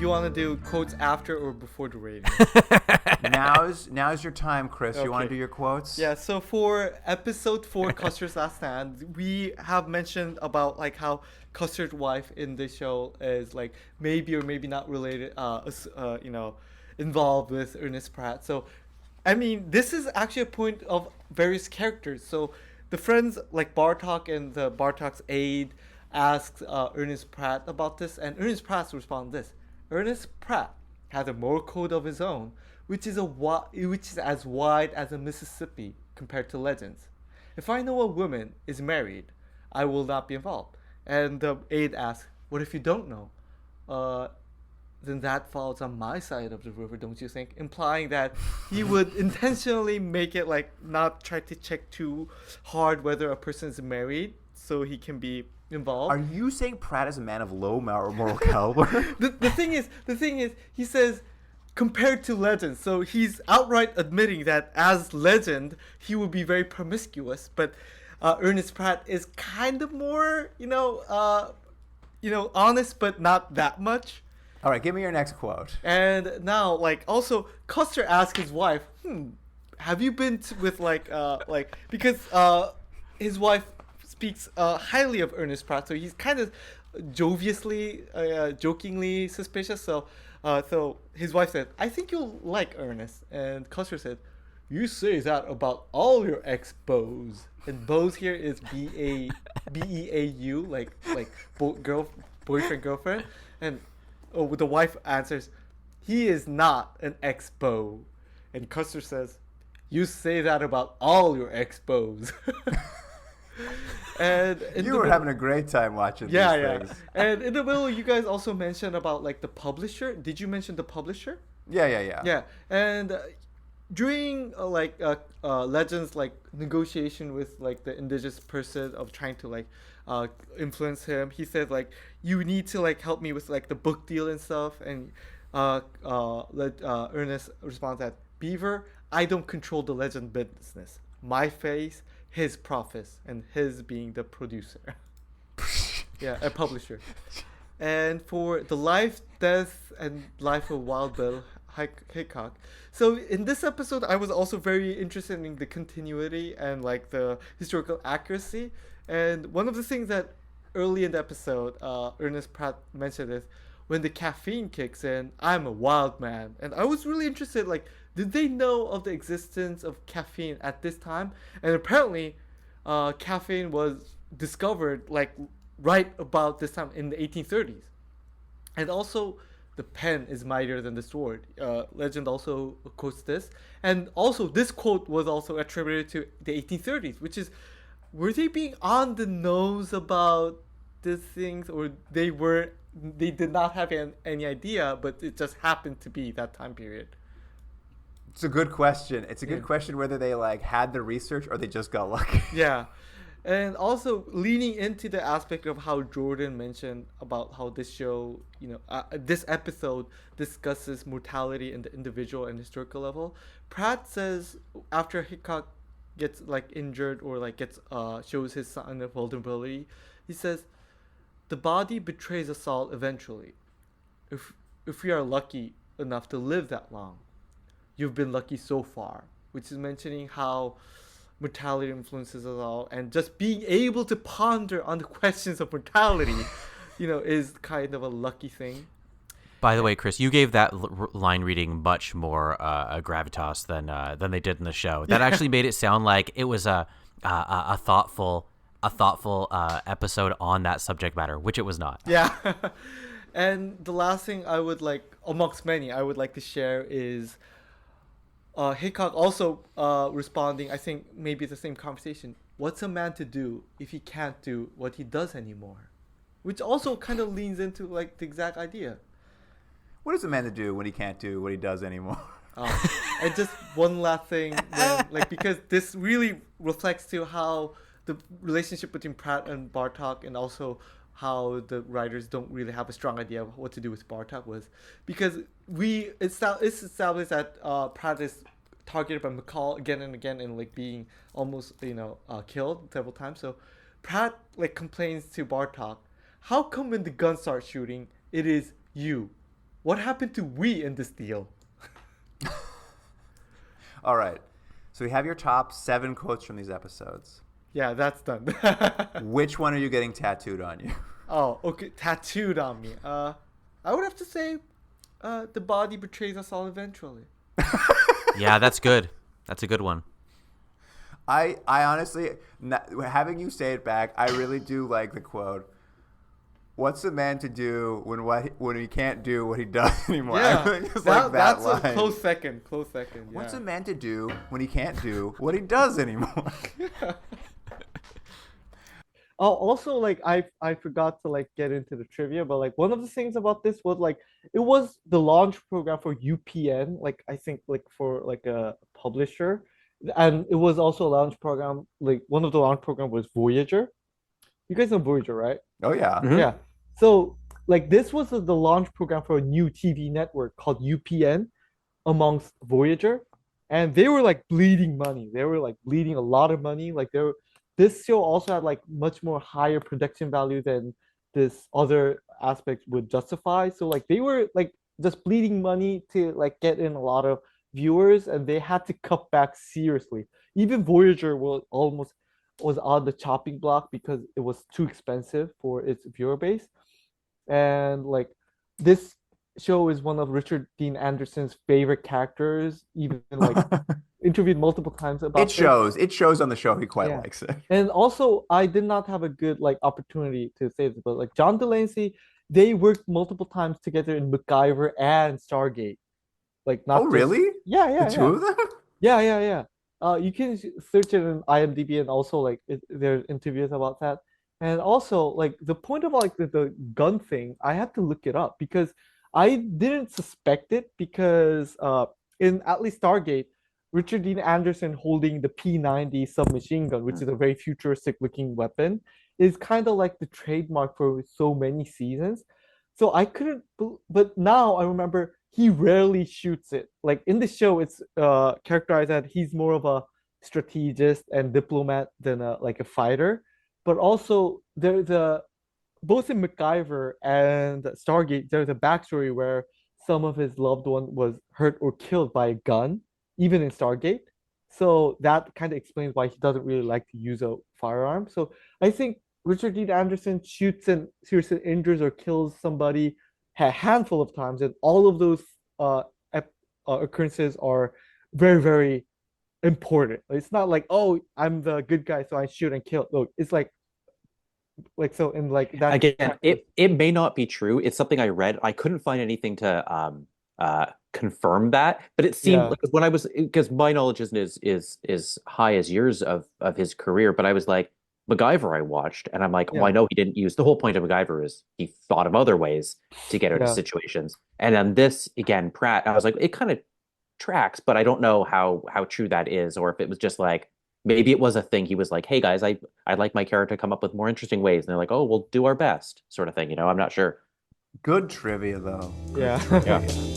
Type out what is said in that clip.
you want to do quotes after or before the rating? Now's your time, Chris. You want to Okay. do your quotes? Yeah, so for episode 4, Custer's Last Stand, we have mentioned about like how Custer's wife in the show is like maybe or maybe not related, involved with Ernest Pratt. So, I mean, this is actually a point of various characters. So, the friends like Bartok and the Bartok's aide asks Ernest Pratt about this, and Ernest Pratt responds this: Ernest Pratt has a moral code of his own, which is as wide as a Mississippi compared to legends. If I know a woman is married, I will not be involved. And the aide asks, "What if you don't know?" Uh, then that falls on my side of the river, don't you think? Implying that he would intentionally make it like not try to check too hard whether a person is married so he can be involved. Are you saying Pratt is a man of low moral caliber? The thing is, he says compared to Legend, so he's outright admitting that as Legend, he would be very promiscuous, but Ernest Pratt is kind of more, honest, but not that much. All right, give me your next quote. And now, like, also, Custer asked his wife, have you been with, because his wife speaks highly of Ernest Pratt, so he's kind of jokingly suspicious. So his wife said, "I think you'll like Ernest." And Custer said, "You say that about all your ex-beaux." And beaux here is BEAU, boyfriend, girlfriend. And the wife answers, "He is not an ex-beau." And Custer says, "You say that about all your ex-beaux." And you were having a great time watching these things. And in the middle, you guys also mentioned about like the publisher. Did you mention the publisher? Yeah. Yeah, and during Legends like negotiation with like the indigenous person of trying to like influence him, he said like, "You need to like help me with like the book deal and stuff." And Ernest responds that, "Beaver, I don't control the Legend business. My face, his profits, and his being the producer." Yeah, a publisher. And for the life, death, and life of Wild Bill Hickok. So in this episode, I was also very interested in the continuity and like the historical accuracy. And one of the things that early in the episode, Ernest Pratt mentioned is, "When the caffeine kicks in, I'm a wild man." And I was really interested, like, did they know of the existence of caffeine at this time? And apparently, caffeine was discovered like right about this time in the 1830s. And also, the pen is mightier than the sword. Legend also quotes this. And also, this quote was also attributed to the 1830s, which is, were they being on the nose about these things, or they did not have any idea, but it just happened to be that time period? It's a good question. It's a good question whether they like had the research or they just got lucky. Yeah. And also leaning into the aspect of how Jordan mentioned about how this show, this episode discusses mortality in the individual and historical level. Pratt says after Hickok gets like injured or like shows his sign of vulnerability, he says, "The body betrays us all eventually. If we are lucky enough to live that long. You've been lucky so far," which is mentioning how mortality influences us all, and just being able to ponder on the questions of mortality, is kind of a lucky thing. By the way, Chris, you gave that line reading much more gravitas than they did in the show. That actually made it sound like it was a thoughtful episode on that subject matter, which it was not. Yeah. And the last thing I would like, amongst many, I would like to share is Hickok also responding, I think maybe the same conversation. What's a man to do if he can't do what he does anymore? Which also kind of leans into like the exact idea. What is a man to do when he can't do what he does anymore? And just one last thing, because this really reflects to how the relationship between Pratt and Bartok, and also how the writers don't really have a strong idea of what to do with Bartok was, because it's established that Pratt is targeted by McCall again and again and like being almost killed several times. So Pratt like complains to Bartok, "How come when the guns start shooting, it is you, What happened to we in this deal? All right. So we have your top 7 quotes from these episodes. Yeah, that's done. Which one are you getting tattooed on you? Oh, okay. Tattooed on me. I would have to say, the body betrays us all eventually. Yeah, that's good. That's a good one. I honestly, having you say it back, I really do like the quote. What's a man to do when he can't do what he does anymore? Yeah, I really just like that that's line. a close second. Close second. Yeah. What's a man to do when he can't do what he does anymore? Oh, also, like I forgot to like get into the trivia, but like one of the things about this was like it was the launch program for UPN, like I think like for like a publisher, and it was also a launch program. Like one of the launch program was Voyager. You guys know Voyager, right? Oh yeah. Mhm. Yeah. So like this was the launch program for a new TV network called UPN amongst Voyager, and they were like bleeding money. They were like bleeding a lot of money. Like they were. This show also had like much more higher production value than this other aspect would justify. So like they were like just bleeding money to like get in a lot of viewers, and they had to cut back seriously. Even Voyager was on the chopping block because it was too expensive for its viewer base. And like this show is one of Richard Dean Anderson's favorite characters, even like interviewed multiple times about It shows. It shows on the show he quite Yeah. likes it. And also, I did not have a good like opportunity to say this, but like John Delancey, they worked multiple times together in MacGyver and Stargate. Like not Oh just- really? Yeah, The yeah, two yeah. of them? Yeah. You can search it in IMDb, and also like there's interviews about that. And also like the point of like the gun thing, I had to look it up because I didn't suspect it because in at least Stargate, Richard Dean Anderson holding the P90 submachine gun, which is a very futuristic looking weapon, is kind of like the trademark for so many seasons. So I couldn't, but now I remember he rarely shoots it. Like in the show, it's characterized that he's more of a strategist and diplomat than like a fighter. But also there's a both in MacGyver and Stargate, there's a backstory where some of his loved one was hurt or killed by a gun, even in Stargate. So that kind of explains why he doesn't really like to use a firearm. So I think Richard Dean Anderson shoots and seriously injures or kills somebody a handful of times, and all of those occurrences are very, very important. It's not like, oh, I'm the good guy, so I shoot and kill. Look, it's like so in like that. Again, it may not be true. It's something I read. I couldn't find anything to confirm that, but it seemed Yeah. like when I was, because my knowledge isn't as high as yours of his career, but I was like, MacGyver I watched, and I'm like, Yeah. well, I know he didn't use, the whole point of MacGyver is he thought of other ways to get out of Yeah. situations. And then this again, Pratt, I was like, it kind of tracks, but I don't know how true that is, or if it was just like, maybe it was a thing. He was like, hey guys, I'd like my character to come up with more interesting ways. And they're like, oh, we'll do our best, sort of thing. I'm not sure. Good trivia though. Yeah. Yeah.